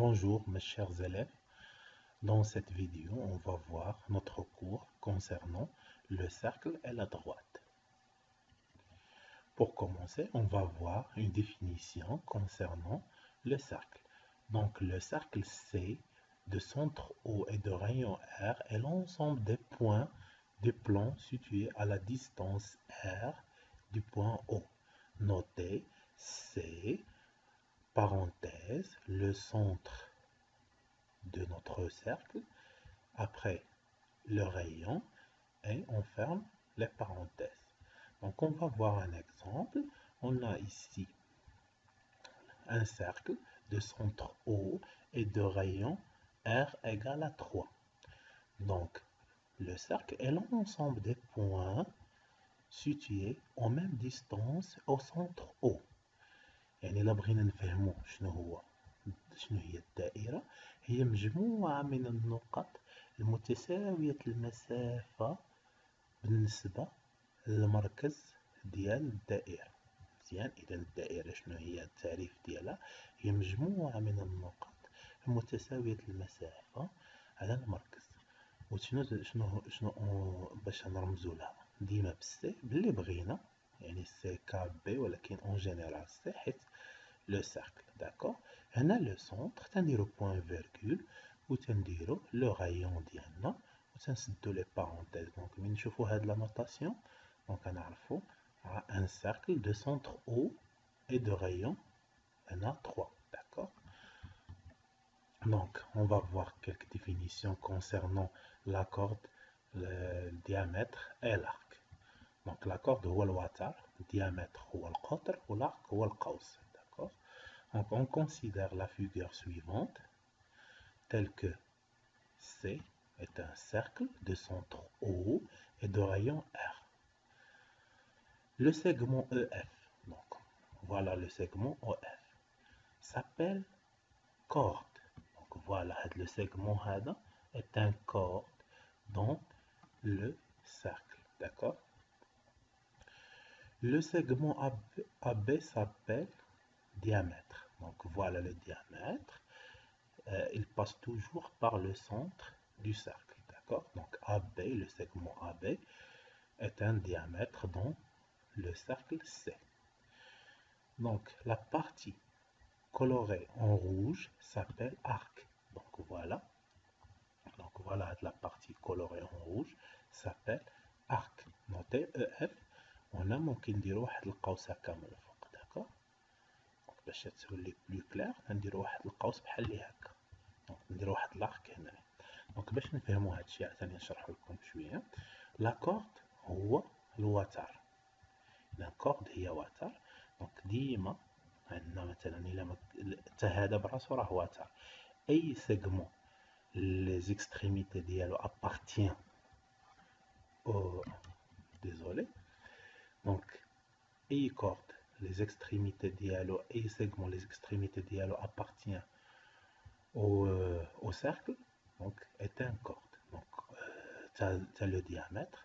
Bonjour mes chers élèves, dans cette vidéo on va voir notre cours concernant le cercle et la droite. Pour commencer, on va voir une définition concernant le cercle. Donc le cercle C de centre O et de rayon R est l'ensemble des points du plan situés à la distance R du point O. Notez C, parenthèse, le centre de notre cercle, après le rayon, et on ferme les parenthèses. Donc on va voir un exemple. On a ici un cercle de centre O et de rayon R égale à 3. Donc le cercle est l'ensemble des points situés en même distance au centre O. يعني إلا بغينا نفهمو شنو هي الدائرة، هي مجموعة من النقط المتساوية المسافة بالنسبة للمركز ديال الدائرة. مزيان، إذا الدائرة شنو هي التعريف ديالها؟ هي مجموعة من النقط المتساوية المسافة على المركز. وشنو باش نرمزو لها ديما بالسي باللي بغينا، يعني سي كا بي، ولكن اون جينيرال سي حيت لو سيركل. داكور، هنا لو سونتر تنديرو بوان فيرغول وتنديرو لو رايون ديالنا وتنسدو لي بارونتيز. دونك من نشوفو هاد لا نوتاسيون دونك غنعرفو ان سيركل دو سونتر او et de rayon هنا 3. D'accord. Donc on va voir quelques définitions concernant la corde, le diamètre et l'arc. Donc la corde هو الوتر، الdiamètre هو القطر والarc هو القوس. D'accord. Donc on considère la figure suivante telle que C est un cercle de centre O et de rayon R. Le segment EF, donc voilà le segment EF, s'appelle corde. Donc voilà, le segment هذا est un corde dans le cercle. D'accord. Le segment AB s'appelle diamètre. Donc voilà le diamètre. Il passe toujours par le centre du cercle. D'accord. Donc AB, le segment AB est un diamètre dans le cercle C. Donc la partie colorée en rouge s'appelle arc. Donc voilà la partie colorée en rouge s'appelle arc. Notez EF. هنا ممكن نديرو واحد القوس هكا من الفوق. داكوغ، باش تولي بلو كلير نديرو واحد القوس بحال اللي هكا. دونك نديرو واحد لارك هنا. دونك باش نفهمو هادشي عاوتاني نشرحو لكم شويه. لا كورد هو الوتر. لا كورد هي وتر. دونك ديما عندنا مثلا الا حتى هذا براسو راه وتر. اي سيغمون لي زيكستريميتي ديالو appartient au désolé. Donc اي corde les extrémités dialo et segment les extrémités dialo appartient au cercle, donc est un corde. Donc t'as le diamètre,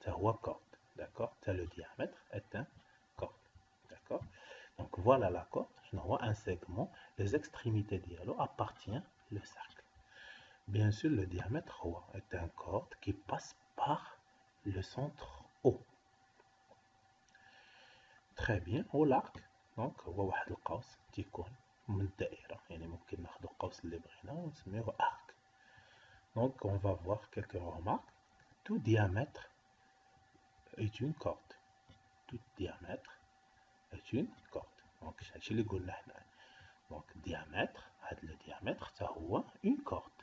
t'as corde. D'accord. T'as le diamètre est un corde. D'accord. Donc voilà la corde. Je vois un segment, les extrémités dialo appartient le cercle. Bien sûr le diamètre est un corde qui passe par le centre O. Très bien. والارك دونك هو واحد القوس تيكون من الدائرة، يعني ممكن ناخدو القوس اللي بغينا ونسميوه arc. Donc on va voir quelques remarques. Tout diamètre est une corde. Tout diamètre est une corde. Donc هادشي اللي قلنا حنا. Donc diamètre، هاد le diamètre حتى هو une corde.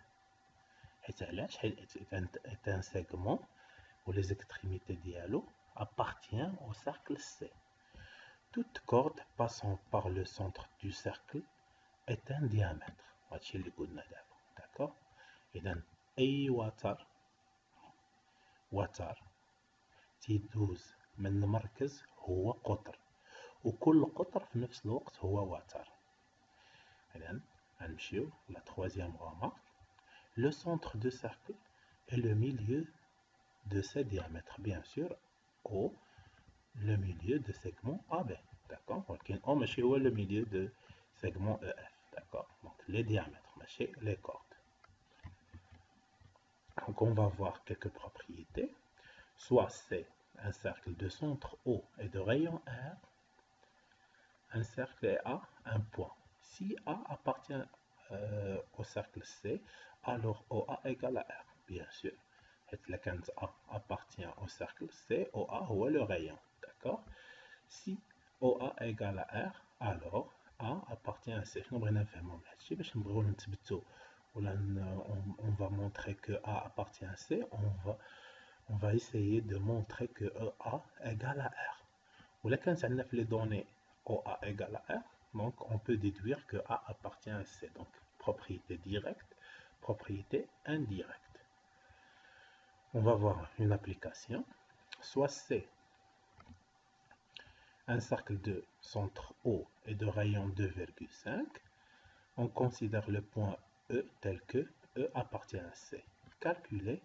حيت علاش؟ حيت est un segment où les extrémités ديالو appartient au cercle C. Toute corde passant par le centre du cercle est un diamètre. هادشي اللي قلنا دابا. داكوغ. إذا أي وتر تيدوز من المركز هو قطر، وكل قطر في نفس الوقت هو وتر. إذا غنمشيو لا troisième remarque. Le centre du cercle est le milieu de ses diamètres, bien sûr, au le milieu de segment AB. D'accord. ولكن O ماشي هو le milieu de segment EF. d'accord? Donc les diamètres, les cordes. Donc on va voir quelques propriétés. Soit c'est un cercle de centre O et de rayon R, un cercle est A, un point. Si A appartient au cercle C, alors OA égale à R, bien sûr. Et la cante A appartient au cercle C, OA ou le rayon, d'accord? Si OA égale à R, alors A appartient à C. On va montrer que A appartient à C, on va essayer de montrer que EA égale à R. Ou là, quand on a les données OA égale à R, donc on peut déduire que A appartient à C. Donc, propriété directe, propriété indirecte. On va voir une application. Soit c'est un cercle de centre O et de rayon 2,5. On considère le point E tel que E appartient à C. Calculer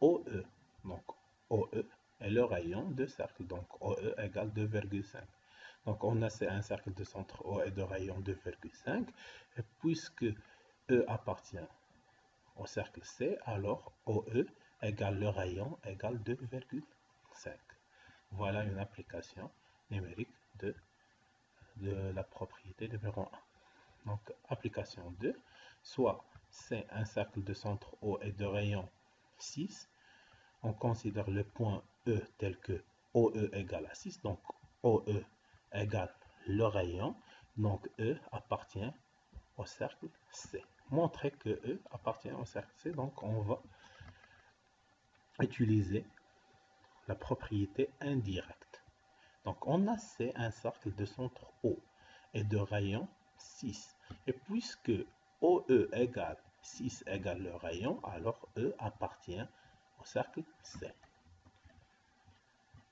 OE. Donc, OE est le rayon de cercle. Donc, OE égale 2,5. Donc, on a un cercle de centre O et de rayon 2,5. Et puisque E appartient au cercle C, alors OE égale le rayon égale 2,5. Voilà une application numérique de la propriété numéro 1. Donc, application 2, soit c'est un cercle de centre O et de rayon 6. On considère le point E tel que OE égale à 6. Donc, OE égale le rayon. Donc, E appartient au cercle C. Montrer que E appartient au cercle C. Donc, on va utiliser la propriété indirecte. Donc, on a C, un cercle de centre O et de rayon 6. Et puisque OE égale 6 égale le rayon, alors E appartient au cercle C.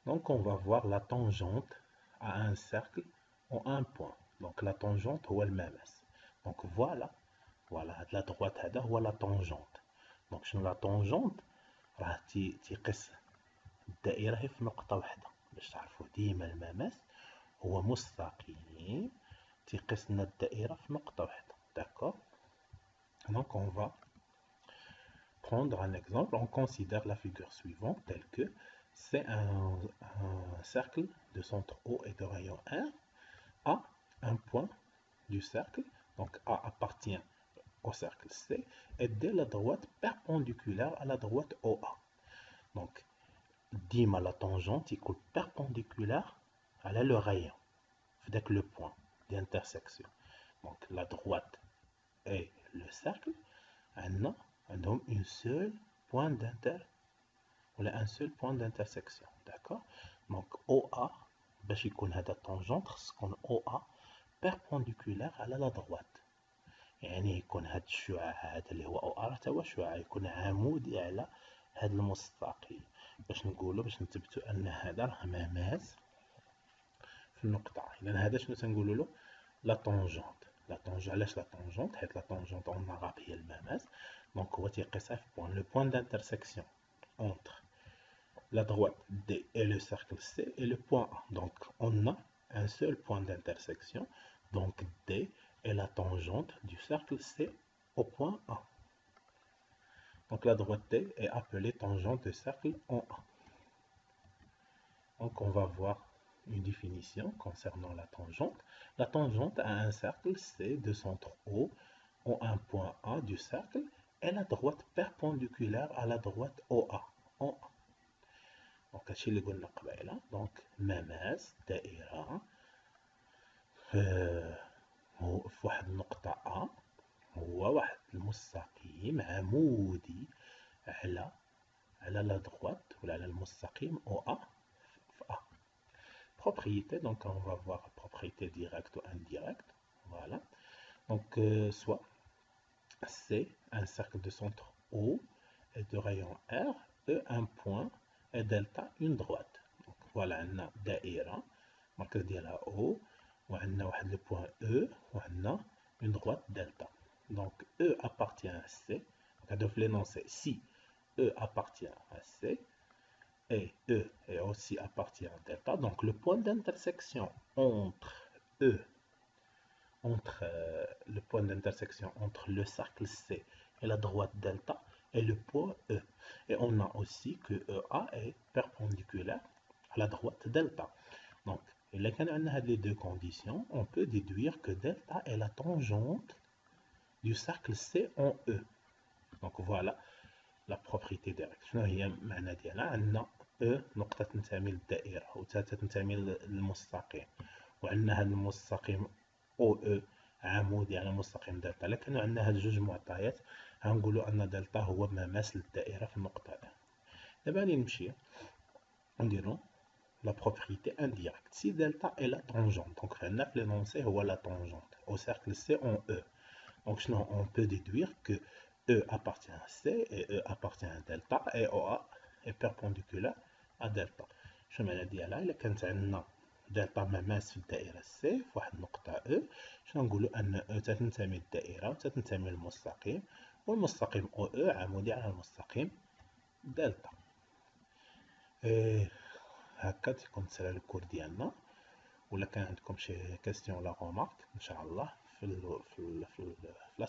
Donc, on va voir la tangente à un cercle en un point. Donc, la tangente ou le même. Donc, voilà la droite, voilà la tangente. Donc, شنو la tangente راه تيقيس الدائرة في نقطة واحدة. باش تعرفوا ديما المماس هو مستقيم تيقيس لنا الدائرة في نقطة واحدة. D'accord? Donc, on va prendre un exemple. On considère la figure suivante telle que c'est un cercle de centre O et de rayon 1. A, un point du cercle. Donc, A appartient au cercle C. Et D, la droite perpendiculaire à la droite OA. Donc, dima la tangente est perpendiculaire à le rayon. Avec le point d'intersection. Donc, la droite et le cercle, on a un seul point un seul point d'intersection. D'accord? Donc, OA, باش يكون هذا tangente خصكون OA perpendiculaire على la droite. يعني يكون هذا الشعاع هذا اللي هو OA راه هو شعاع يكون عمودي على هذا المستقيم. باش نثبتوا ان هذا راه مماس في النقطة. إذا هذا شنو تنقولوا له؟ لا طونجونت. لا طونجونت علاش لا طونجونت؟ حيت لا طونجونت اون arabe هي المماس. دونك هو تيقيسها في بوان لو بوان دانترسيكسيون entre la droite D et le cercle C et le point A. Donc on a un seul point d'intersection. Donc D est la tangente du cercle C au point A. Donc la droite D est appelée tangente du cercle en A. Donc on va voir une définition concernant la tangente. La tangente à un cercle C de centre O en un point A du cercle est la droite perpendiculaire à la droite OA. En A. Donc هادشي اللي قلنا قبيله. Donc مماس دائرة في واحد النقطة A هو واحد المستقيم عمودي على لا droite ولا على المستقيم OA في A. Propriété, donc on va voir propriété directe ou indirecte. Voilà. Donc soit c'est un cercle de centre O et de rayon R, E un point et delta une droite. Donc voilà, on a دائرة marqueur ديالها O وعندنا واحد le point E وعندنا une droite delta. Donc E appartient à C. Donc l'énoncé si E appartient à C et E est aussi appartient à delta. Donc le point d'intersection entre E entre le point d'intersection entre le cercle C et la droite delta et le point E. Et on a aussi que EA est perpendiculaire à la droite delta. Donc, et là, quand on a les deux conditions, on peut déduire que delta est la tangente du cercle C en E. Donc voilà la propriété directe. شنو هي المعنى ديالها؟ عندنا E نقطة تنتمي للدائرة وثالثة تنتمي للمستقيم، وعندنا هذا المستقيم OE عمودي على مستقيم دلتا. إلا كانوا عندنا هاد جوج معطيات غنقولوا أن دلتا هو مماس للدائرة في النقطة A. دابا غادي نمشي نديرو la propriété indirecte. Si delta est la tangente, donc l'énoncé هو la tangente au cercle C en E. Donc on peut déduire que E appartient à C et E appartient à delta et OA est perpendiculaire à delta. شنو معنى ديالها؟ إلا كانت عندنا دلتا مماس في الدائرة C في واحد النقطة E، شنو نقولوا أن E تنتمي للدائرة وتنتمي للمستقيم، والمستقيم OE عمودي على المستقيم دلتا. هكا تيكون تسالى الكور ديالنا. ولا كان عندكم شي كاستيون ولا غومارك ان شاء الله في لا